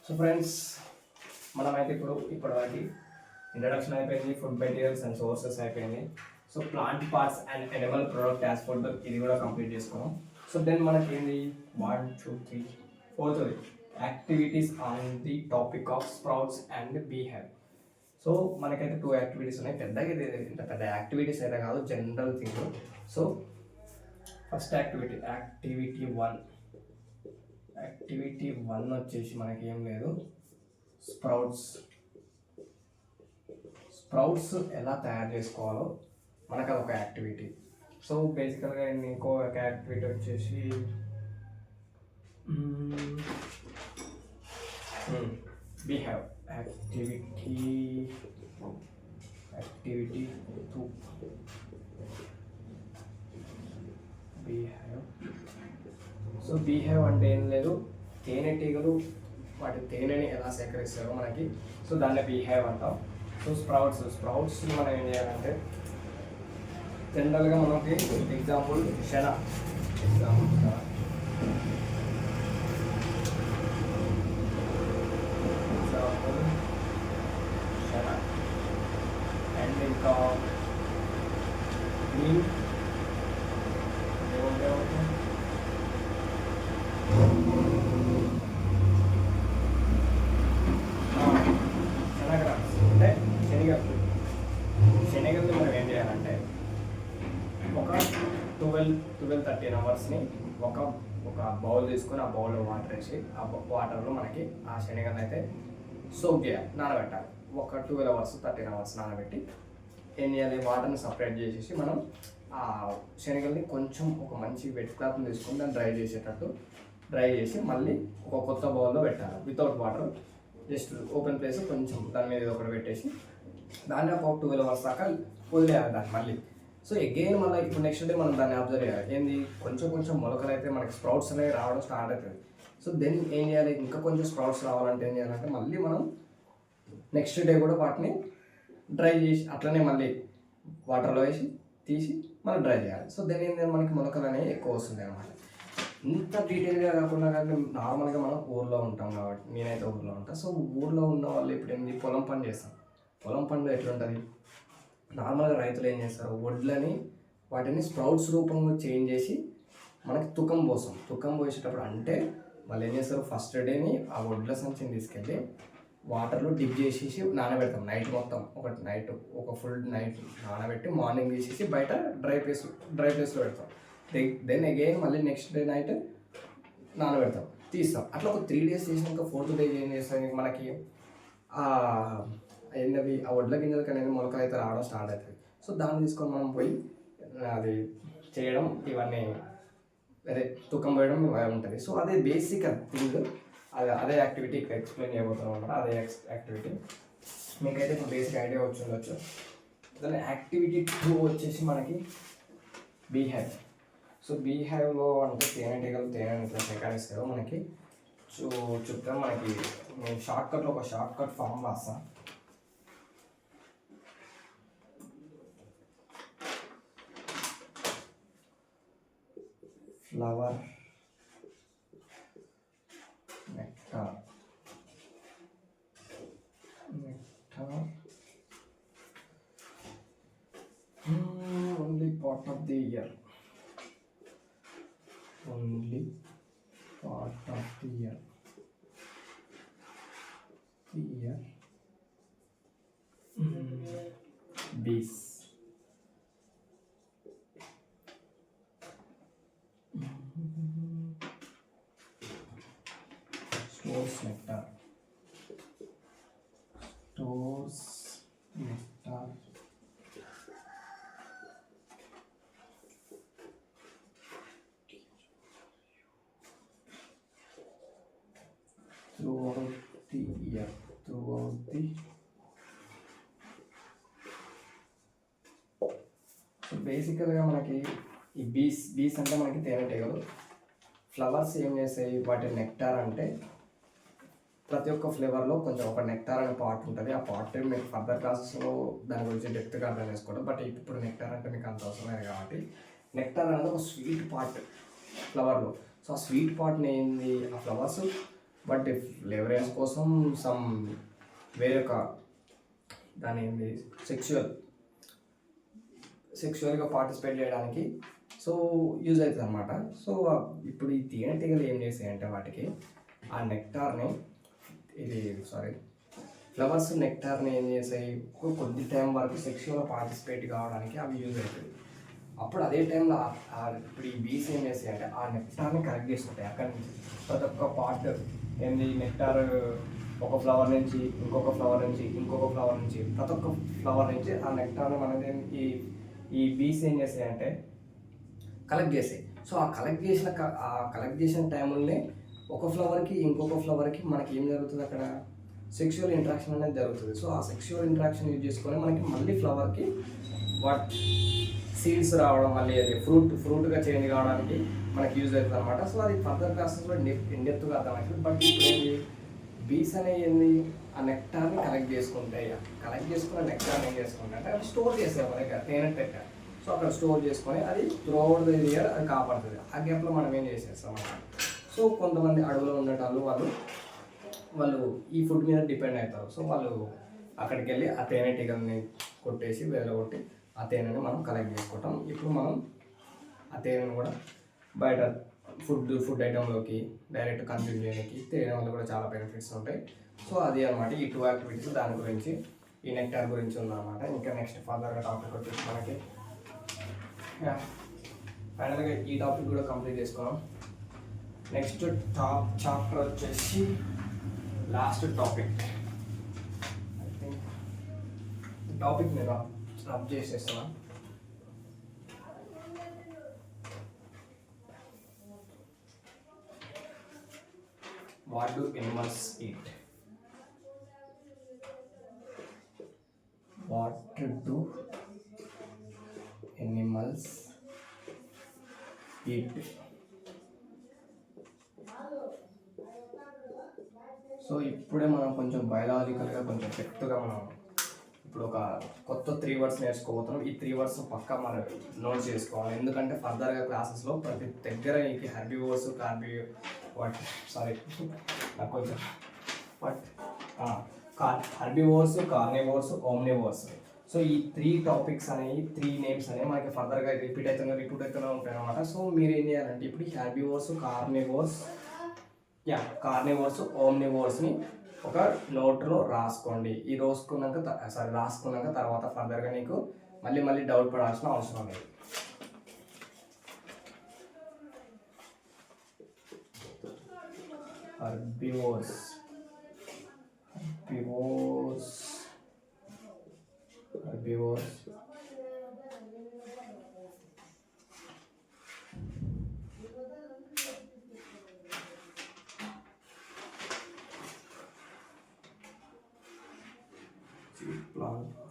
So friends, మనమైతే ఇప్పటివరకు introduction అయిపోయింది, ఫుడ్ మెటీరియల్స్ అండ్ సోర్సెస్ అయిపోయింది. So plant parts and Animal product as for ఇది కూడా కంప్లీట్ చేసుకున్నాం. సో దెన్ మనకి ఏంది 1 2 3 4th activities on the topic of sprouts and behave. So మనకైతే 2 యాక్టివిటీస్ ఉన్నాయి. ఇంత పెద్ద యాక్టివిటీస్ అయితే కాదు, general thing. So first activity 1 వచ్చేసి మనకి ఏం లేదు, స్ప్రౌట్స్ ఎలా తయారు చేసుకోవాలో మనకు అదొక యాక్టివిటీ. సో బేసికల్గా ఇంకో ఒక యాక్టివిటీ వచ్చేసి behave activity 2 behave. So behave అంటే ఏం లేదు, తేనెటీగలు వాటి తేనెని ఎలా సేకరిస్తారో మనకి, సో దాన్ని బిహేవ్ అంటాం. సో స్ప్రౌట్స్ మనం ఏం చేయాలంటే, జనరల్గా మనకి ఎగ్జాంపుల్ శన అండ్ ఇంకా గ్రీన్ అంటే శనగలు మనం ఏం చేయాలంటే ఒక 12-13 అవర్స్ని ఒక బౌల్ తీసుకొని ఆ బౌల్లో వాటర్ వేసి ఆ వాటర్లో మనకి ఆ శనగలు అయితే సోక్ చేయాలి, నానబెట్టాలి. ఒక 12 అవర్స్ 13 అవర్స్ నానబెట్టి ఏం చేయాలి, వాటర్ని సపరేట్ చేసేసి మనం ఆ శనగల్ని కొంచెం ఒక మంచి వెట్ క్లాత్ని తీసుకొని దాన్ని డ్రై చేసి మళ్ళీ ఒక కొత్త బౌల్లో పెట్టాలి, without water. Just open place కొంచెం దాని మీద ఒకటి పెట్టేసి దాన్ని ఒక 12 అవర్స్ దాకా వదిలేయాలి దాన్ని మళ్ళీ. సో అగైన్ మళ్ళీ ఇప్పుడు నెక్స్ట్ డే మనం దాన్ని అబ్జర్వ్ చేయాలి, ఏంది కొంచెం మొలకలు అయితే మనకి స్ప్రౌట్స్ అనేవి రావడం స్టార్ట్ అవుతుంది. సో దెన్ ఏం చేయాలి, ఇంకా కొంచెం స్ప్రౌట్స్ రావాలంటే ఏం చేయాలంటే మళ్ళీ మనం నెక్స్ట్ డే కూడా వాటిని డ్రై చేసి అట్లనే మళ్ళీ వాటర్లో వేసి తీసి మనం డ్రై చేయాలి. సో దెన్ ఏంటంటే మనకి మొలకలు అనేవి ఎక్కువ వస్తుంది అనమాట. ఇంత డీటెయిల్గా కాకుండా కానీ నార్మల్గా మనం ఊర్లో ఉంటాం కాబట్టి, నేనైతే ఊర్లో ఉంటాను. సో ఊర్లో ఉన్న వాళ్ళు ఇప్పుడు ఏంది, పొలం పని చేస్తాం. పొలం పనిలో ఎట్లుంటుంది, నార్మల్గా రైతులు ఏం చేస్తారు, వాటిని స్ప్రౌట్స్ రూపంలో చేంజ్ చేసి మనకి తుకం పోసేటప్పుడు అంటే వాళ్ళు ఏం చేస్తారు, ఫస్ట్ డేని ఆ వడ్ల సంచిని తీసుకెళ్ళి వాటర్లో డిప్ చేసేసి నానబెడతాం. నైట్ మొత్తం ఒక ఫుల్ నైట్ నానబెట్టి మార్నింగ్ తీసేసి బయట డ్రై ప్లేస్లో పెడతాం. దెన్ అగైన్ మళ్ళీ నెక్స్ట్ డే నైట్ నానబెడతాం, తీస్తాం. అట్లా ఒక 3 days చేసినాక 4th డే ఏం చేస్తాం, మనకి ఏంటవి ఆ వడ్ల గింజలకి అనేది మొలకలు అయితే రావడం స్టార్ట్ అవుతుంది. సో దాన్ని తీసుకొని మనం పోయి అది చేయడం, ఇవన్నీ తుకం పోయడం ఉంటుంది. సో అదే బేసిక్ థింగ్, అదే యాక్టివిటీ ఇక్కడ ఎక్స్ప్లెయిన్ చేయబోతున్నాం అన్నమాట. అదే యాక్టివిటీ మీకైతే ఇప్పుడు బేసిక్ ఐడియా వచ్చి దాని యాక్టివిటీ 2 వచ్చేసి మనకి బిహేవ్. సో బిహేవ్లో అంటే తేనెటీగలు తేనెని ఇట్లా సేకరిస్తారో మనకి చూద్దాం. మనకి నేను షార్ట్కట్లో ఒక షార్ట్కట్ ఫామ్ రాస్తాను. Flower, nectar, only part of the year. Bees, stores nectar throughout the year. So బేసికల్గా మనకి ఈ బీస్ అంటే మనకి తేనెటీగలు. ఫ్లవర్స్ ఏం చేస్తాయి, వాటి నెక్టార్ అంటే ప్రతి ఒక్క ఫ్లేవర్లో కొంచెం ఒక నెక్టార్ అనే పార్ట్ ఉంటుంది. ఆ పార్ట్ మీకు ఫర్దర్ క్లాసెస్లో దాని గురించి డెప్త్గా అర్థం చేసుకోవడం. బట్ ఇప్పుడు నెక్టార్ అంటే మీకు అంత అవసరం లేదు కాబట్టి, నెక్టార్ అనేది ఒక స్వీట్ పార్ట్ ఫ్లవర్లో. సో ఆ స్వీట్ పార్ట్ని ఏంది, ఆ ఫ్లవర్స్ బట్ ఇఫ్ లెవరెన్స్ కోసం సమ్ వేరొక దాని ఏంటి సెక్షువల్గా పార్టిసిపేట్ చేయడానికి సో యూజ్ అవుతుంది అనమాట. సో ఇప్పుడు ఈ తేనెటీగలు ఏం చేస్తాయంటే వాటికి ఆ నెక్టార్ని ఫ్లవర్స్ నెక్టార్ని ఏం చేస్తాయి కొద్ది టైం వరకు సెక్షువల్గా పార్టిసిపేట్ కావడానికి అవి యూజ్ అవుతుంది. అప్పుడు అదే టైంలో ఇప్పుడు ఈ బీస్ ఏం చేస్తాయి అంటే ఆ నెక్టార్ని కలెక్ట్ చేసుకుంటాయి. అక్కడి నుంచి ప్రతి ఒక్క పార్ట్ ఏంది నెక్టార్ ఒక ఫ్లవర్ నుంచి ఇంకొక ఫ్లవర్ నుంచి ఇంకొక ఫ్లవర్ నుంచి ప్రతి ఒక్క ఫ్లవర్ నుంచి ఆ నెక్టార్ని మనకి ఈ బీస్ ఏం చేస్తాయి అంటే కలెక్ట్ చేస్తాయి. సో ఆ కలెక్ట్ చేసిన టైంలోనే ఒక ఫ్లవర్కి ఇంకొక ఫ్లవర్కి మనకి ఏం జరుగుతుంది అక్కడ సెక్షువల్ ఇంట్రాక్షన్ అనేది జరుగుతుంది. సో ఆ సెక్షువల్ ఇంట్రాక్షన్ యూజ్ చేసుకొని మనకి మళ్ళీ ఫ్లవర్కి వాట్ సీడ్స్ రావడం, మళ్ళీ అది ఫ్రూట్గా చేంజ్ కావడానికి మనకి యూజ్ అవుతుంది అనమాట. సో అది ఫర్దర్ ప్రాసెస్లో ఇండెప్త్గా అర్థమవుతుంది. బట్ ఇప్పుడు ఏంటి బీస్ అనేది ఆ నెక్టార్ని కలెక్ట్ చేసుకుంటాయి. కలెక్ట్ చేసుకున్న నెక్టార్ని ఏం చేసుకుంటాయి అంటే అది స్టోర్ చేస్తాయి మన దగ్గర తేనె పెట్ట. సో అక్కడ స్టోర్ చేసుకొని అది త్రూఅవుట్ ద ఇయర్ అది కాపాడుతుంది. ఆ గ్యాప్లో మనం ఏం చేసేస్తాం అన్నమాట. సో కొంతమంది అడవిలో ఉండేటాళ్ళు వాళ్ళు ఈ ఫుడ్ మీద డిపెండ్ అవుతారు. సో వాళ్ళు అక్కడికి వెళ్ళి ఆ తేనెటీగల్ని కొట్టేసి కొట్టి ఆ తేనెని మనం కలెక్ట్ చేసుకుంటాం. ఇప్పుడు మనం ఆ తేనెను కూడా బయట ఫుడ్ ఐటెంలోకి డైరెక్ట్ కన్జ్యూమ్ చేయడానికి తేనె వల్ల కూడా చాలా బెనిఫిట్స్ ఉంటాయి. సో అది అనమాట ఈ 2 యాక్టివిటీస్ దాని గురించి ఈ నెక్టార్ గురించి ఉందన్నమాట. ఇంకా నెక్స్ట్ ఫర్దర్గా టాపిక్ వచ్చేసి మనకి ఫైనల్గా ఈ టాపిక్ కూడా కంప్లీట్ చేసుకున్నాం. నెక్స్ట్ చాప్టర్ వచ్చేసి last topic. I think topic మీద రబ్ చేసేస్తున్నా. What do animals eat? What do animals eat? So ఇప్పుడే మనం కొంచెం బయాలజికల్గా కొంచెం డెప్త్గా మనం ఇప్పుడు ఒక కొత్త 3 words నేర్చుకోబోతున్నాం. ఈ 3 words పక్కా మనం నోట్ చేసుకోవాలి. ఎందుకంటే ఫర్దర్గా క్లాసెస్లో ప్రతి దగ్గర ఈ హెర్బివోర్స్ నాకు కొంచెం హెర్బివోర్స్, కార్నివోర్స్, ఓమ్నివోర్స్. సో ఈ 3 టాపిక్స్ అనేవి 3 నేమ్స్ అనేవి మనకి ఫర్దర్గా రిపీట్ అవుతూనే ఉంటాయి అన్నమాట. సో మీరు ఏం చేయాలంటే ఇప్పుడు హెర్బివోర్స్, కార్నివోర్స్, ఓమ్నివోర్స్ని ఒక నోట్లో రాసుకోండి. రాసుకున్నాక తర్వాత ఫర్దర్గా నీకు మళ్ళీ డౌట్ పడాల్సిన అవసరం లేదు. herbivores plant